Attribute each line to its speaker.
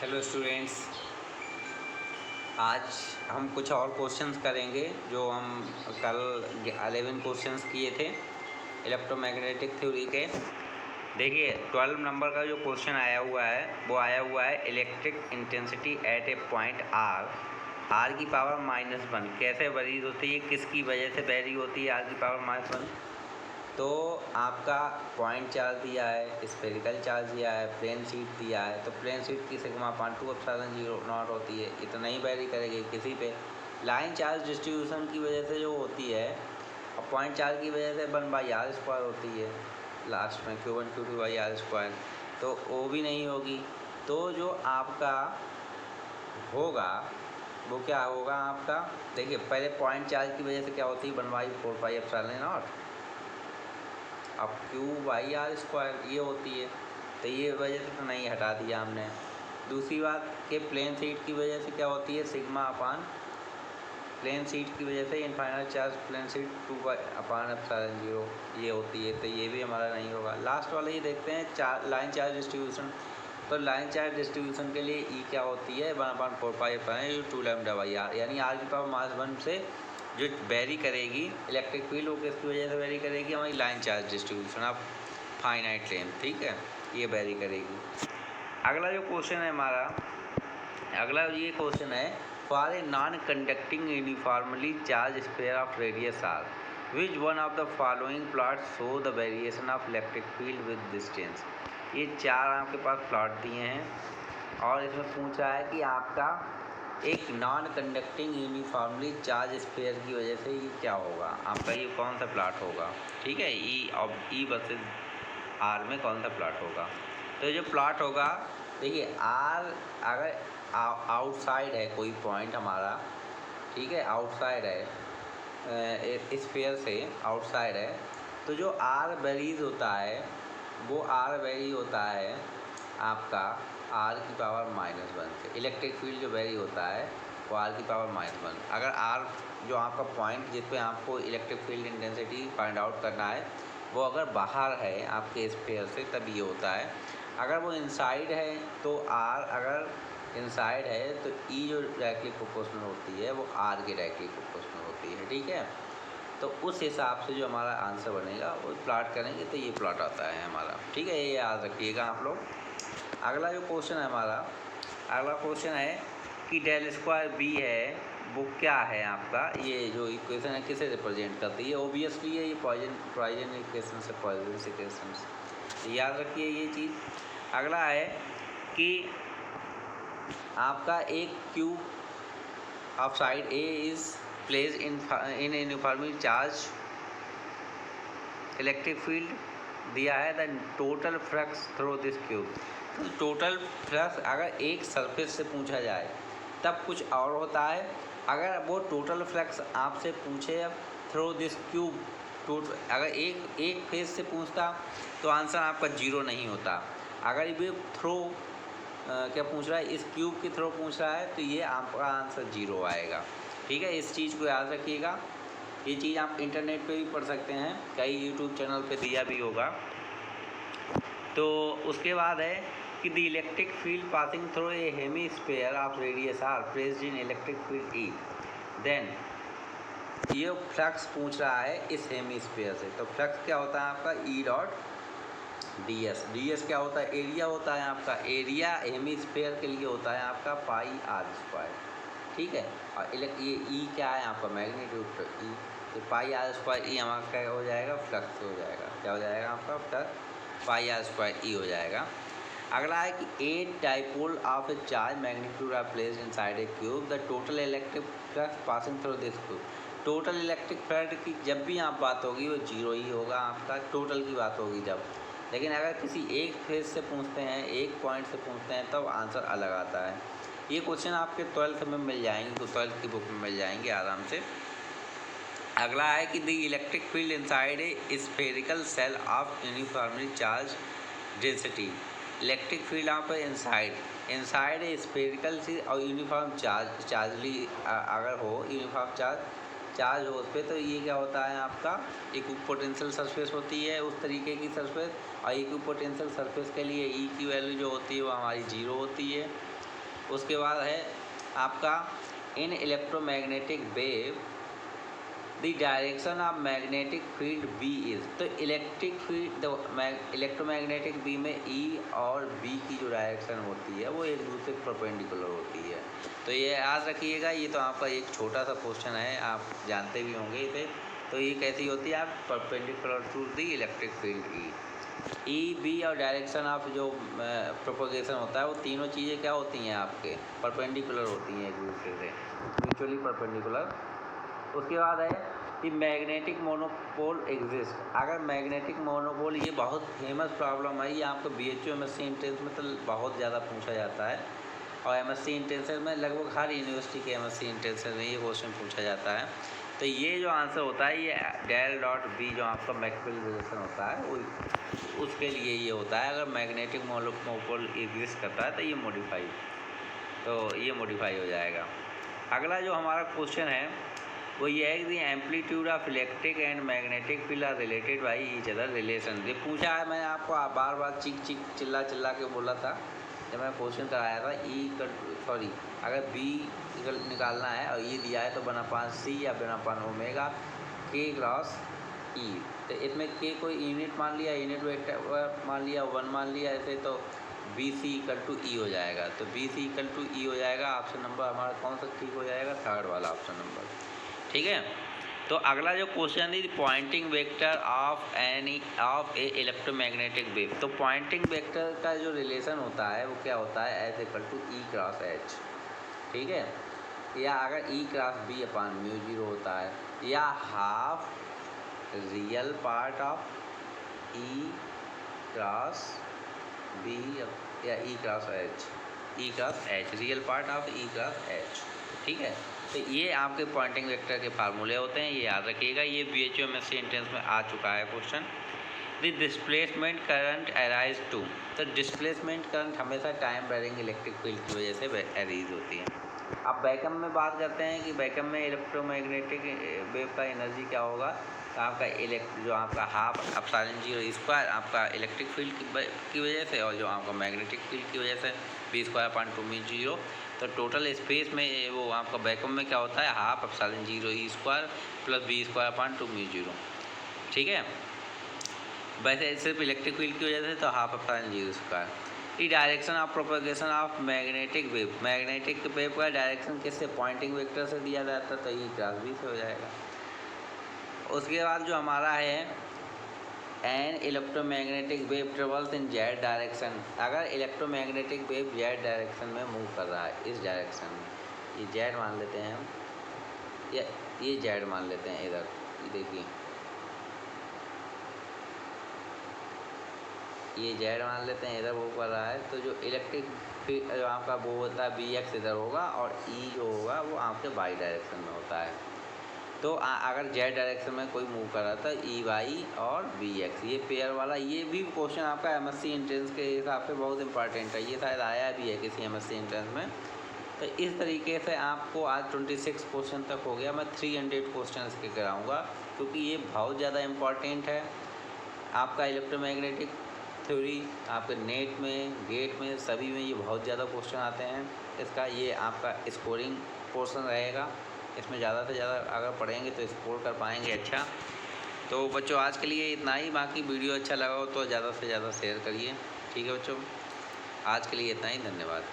Speaker 1: Hello students, आज हम कुछ और क्वेश्चंस करेंगे जो हम कल 11 क्वेश्चंस किए थे इलेक्ट्रोमैग्नेटिक थ्योरी के। देखिए 12 नंबर का जो क्वेश्चन आया हुआ है वो आया हुआ है electric intensity at a point r की पावर -1 कैसे वेरी होती है, किसकी वजह से वेरी होती है आर की पावर -1। तो आपका पॉइंट चार्ज दिया है, स्फेरिकल चार्ज दिया है, प्लेन शीट दिया है। तो प्लेन शीट की सिग्मा 2ε0 होती है, इतना ही वेरी करेगी किसी पे। लाइन चार्ज डिस्ट्रीब्यूशन की वजह से जो होती है और पॉइंट चार्ज की वजह से 1/r² होती है लास्ट में, Q1 Q2/r², तो वो भी नहीं होगी। तो जो आपका होगा वो क्या होगा आपका, देखिए पहले पॉइंट चार्ज की वजह से क्या होती है 1/4πε0, अब Q/r² ये होती है, तो ये वजह से तो नहीं हटा दिया हमने। दूसरी बात कि प्लेन शीट की वजह से क्या होती है सिग्मा अपान प्लेन शीट की वजह से इनफाइनाइट चार्ज प्लेन शीट 2/ε0 ये होती है, तो ये भी हमारा नहीं होगा। लास्ट वाला ये देखते हैं लाइन चार्ज डिस्ट्रीब्यूशन। तो लाइन चार्ज डिस्ट्रीब्यूशन के लिए ई क्या होती है 1/4πε2λ/r, यानी आर की पावर -1 से जो वेरी करेगी इलेक्ट्रिक फील्ड वो किसकी वजह से वेरी करेगी, हमारी line charge distribution of finite length, ठीक है, ये वेरी करेगी। अगला जो क्वेश्चन है हमारा, अगला ये क्वेश्चन है for a non conducting uniformly charge sphere of radius r which one of the following plot show the variation of electric field with distance. ये चार आपके पास प्लॉट दिए हैं और इसमें पूछ रहा है कि आपका एक non conducting uniformly charge sphere की वजह से ये क्या होगा, आपका ये कौन सा प्लॉट होगा, ठीक है, ई वर्सेस आर में कौन सा प्लॉट होगा। तो ये जो प्लॉट होगा, देखिए आर अगर आउटसाइड है कोई पॉइंट हमारा, ठीक है, आउटसाइड है स्फीयर से आउटसाइड है, तो जो आर वेरीज होता है वो आर वेरी होता है आपका आर की पावर -1 से। इलेक्ट्रिक फील्ड जो वेरी होता है वो आर की पावर -1। अगर आर जो आपका पॉइंट जिस पे आपको electric field intensity find out करना है वो अगर बाहर है आपके स्फीयर से तब ये होता है। अगर वो इनसाइड है तो आर, अगर इनसाइड है तो ई जो डायरेक्टली प्रोपोर्शनल होती है वो आर के डायरेक्टली प्रोपोर्शनल होती है, ठीक है। तो उस हिसाब से जो हमारा आंसर बनेगा वो प्लॉट करेंगे तो ये प्लॉट आता है हमारा, ठीक है, ये याद रखिएगा आप लोग। अगला जो क्वेश्चन है हमारा, अगला क्वेश्चन है कि ∇² B है वो क्या है आपका, ये जो इक्वेशन है किसे रिप्रेजेंट करती है, ओबियसली है ये पॉइजन इक्वेशन से, पॉइजन इक्वेशन से, याद रखिए ये चीज़। अगला है कि आपका एक cube of side A is place in uniformly charge electric field दिया है, the total flux through this cube. तो टोटल फ्लक्स अगर एक सरफेस से पूछा जाए तब कुछ और होता है, अगर वो टोटल फ्लक्स आपसे पूछे थ्रू दिस क्यूब, अगर एक फेज से पूछता तो आंसर आपका 0 नहीं होता। अगर ये थ्रू क्या पूछ रहा है, इस क्यूब के थ्रू पूछ रहा है तो ये आपका आंसर 0 आएगा, ठीक है, इस चीज़ को याद रखिएगा। ये चीज़ आप इंटरनेट पे भी पढ़ सकते हैं, कई यूट्यूब चैनल पे दिया भी होगा। तो उसके बाद है कि the electric field passing through a hemisphere of radius r placed in electric field E, then ये फ्लक्स पूछ रहा है इस हेमीस्फीयर से। तो फ्लक्स क्या होता है आपका ds क्या होता है, एरिया होता है आपका, एरिया हेमीस्फीयर के लिए होता है आपका πr², ठीक है। और ये ई क्या है आपका मैग्नीट्यूड ई, तो πr² ई हमारा क्या हो जाएगा, फ्लक्स हो जाएगा, क्या हो जाएगा आपका फ्लक्स πr² ई हो जाएगा। अगला है कि a dipole of a charge magnitude r placed inside a cube, the total electric flux passing through this cube. Total electric flux की जब भी आप बात होगी वो 0 ही होगा आपका, टोटल की बात होगी जब। लेकिन अगर किसी एक फेज से पूछते हैं, एक पॉइंट से पूछते हैं, तब आंसर अलग आता है। ये क्वेश्चन आपके 12th में मिल जाएंगे, तो 12th की बुक में मिल जाएंगे आराम से। अगला है कि the electric field inside a spherical shell of uniformly charge density. Electric field यहाँ पर इनसाइड ए स्फेरिकल से और यूनिफॉर्म चार्जली अगर हो, यूनिफॉर्म चार्ज हो उस पर, तो ये क्या होता है आपका इक्विपोटेंशियल सरफेस होती है उस तरीके की सरफेस। और इक्विपोटेंशियल सरफेस के लिए ई की वैल्यू जो होती है वो हमारी 0 होती है। उसके बाद है आपका in electromagnetic wave the direction of magnetic field B is. तो इलेक्ट्रिक फील्ड इलेक्ट्रोमैग्नेटिक बी में ई और बी की जो डायरेक्शन होती है वो एक दूसरे के परपेंडिकुलर होती है। तो ये याद रखिएगा, ये तो आपका एक छोटा सा क्वेश्चन है, आप जानते भी होंगे इसे। तो ये कैसी होती है, आप perpendicular to the electric field E B और डायरेक्शन ऑफ जो प्रोपोगेशन होता है वो तीनों चीज़ें क्या होती हैं आपके परपेंडिकुलर होती हैं एक दूसरे से, म्यूचुअली परपेंडिकुलर। उसके बाद है कि मैग्नेटिक मोनोपोल एग्जिस्ट। अगर मैग्नेटिक मोनोपोल, ये बहुत फेमस प्रॉब्लम है, ये आपको BHU MSc एंट्रेंस में तो बहुत ज़्यादा पूछा जाता है और MSc एंट्रेंस में लगभग हर यूनिवर्सिटी के MSc एंट्रेंस में ये क्वेश्चन पूछा जाता है। तो ये जो आंसर होता है ये डेल डॉट बी जो आपका मैक्सवेल रिलेशन होता है वो उसके लिए ये होता है। अगर मैग्नेटिक मोनोपोल एग्जिस्ट करता है तो ये मॉडिफाई हो जाएगा। अगला जो हमारा क्वेश्चन है वो ये है कि amplitude of electric and magnetic field are related by each other relation. ये पूछा है, मैंने आपको बार बार चिल्ला के बोला था जब मैं क्वेश्चन कराया था। अगर बी निकालना है और ये दिया है तो बना सी या बना ओमेगा के क्रॉस ई। तो इसमें के कोई यूनिट मान लिया, यूनिट वेक्टर मान लिया, 1 मान लिया, ऐसे तो BC = E हो जाएगा। तो BC = E हो जाएगा। ऑप्शन नंबर हमारा कौन सा ठीक हो जाएगा, थर्ड वाला ऑप्शन नंबर, ठीक है। तो अगला जो क्वेश्चन है pointing vector of a electromagnetic wave. तो पॉइंटिंग वेक्टर का जो रिलेशन होता है वो क्या होता है, as equal to E cross H, ठीक है। या अगर E क्रॉस B अपान μ0 होता है, या half real part of E cross B या E cross H, real part of E cross H, ठीक है। तो ये आपके पॉइंटिंग वेक्टर के फार्मूले होते हैं, ये याद रखिएगा। ये BHU MSc एंट्रेंस में आ चुका है question. The displacement current arise to. तो डिस्प्लेसमेंट करंट हमेशा टाइम वैरिंग इलेक्ट्रिक फील्ड की वजह से अराइज होती है। अब वैक्यूम में बात करते हैं कि वैक्यूम में इलेक्ट्रोमैग्नेटिक वेव का एनर्जी क्या होगा। तो आपका जो आपका हाफ एप्सिलॉन 0 स्क्वायर आपका इलेक्ट्रिक फील्ड की वजह से, और जो आपका मैग्नेटिक फील्ड की वजह से V²/2μ0। तो टोटल स्पेस में वो आपका वैक्यूम में क्या होता है, हाफ एप्सिलॉन 0 E² + V²/2μ0, ठीक है। वैसे सिर्फ इलेक्ट्रिक फील्ड की वजह से तो half epsilon 0²। E direction of propagation of magnetic wave. Magnetic wave का डायरेक्शन किससे, पॉइंटिंग वेक्टर से दिया जाता है, तो ये क्रॉस B से हो जाएगा। उसके बाद जो हमारा है an electromagnetic wave travels in Z direction. अगर इलेक्ट्रोमैग्नेटिक वेव Z डायरेक्शन में मूव कर रहा है, इस डायरेक्शन में, ये Z मान लेते हैं हम, या ये Z मान लेते हैं इधर, ये देखिए ये Z मान लेते हैं, इधर मूव कर रहा है। तो जो इलेक्ट्रिक जो आपका वो होता है Bx इधर होगा और E जो होगा वो आपके Y डायरेक्शन में होता है। तो अगर Z डायरेक्शन में कोई मूव कर रहा था EY और BX, ये पेयर वाला, ये भी क्वेश्चन आपका MSc एंट्रेंस के हिसाब से बहुत इंपॉर्टेंट है, ये शायद आया भी है किसी MSc एंट्रेंस में। तो इस तरीके से आपको आज 26 क्वेश्चन तक हो गया। मैं 300 क्वेश्चन इसके कराऊँगा क्योंकि ये बहुत ज़्यादा इम्पॉर्टेंट है। आपका इलेक्ट्रोमैग्नेटिक थ्योरी आपके नेट में, गेट में, सभी में ये बहुत ज़्यादा क्वेश्चन आते हैं। इसका ये आपका स्कोरिंग पोर्शन रहेगा, इसमें ज़्यादा से ज़्यादा अगर पढ़ेंगे तो स्कोर कर पाएंगे अच्छा। तो बच्चों आज के लिए इतना ही। बाकी वीडियो अच्छा लगा हो तो ज़्यादा से ज़्यादा शेयर करिए, ठीक है बच्चों। आज के लिए इतना ही, धन्यवाद।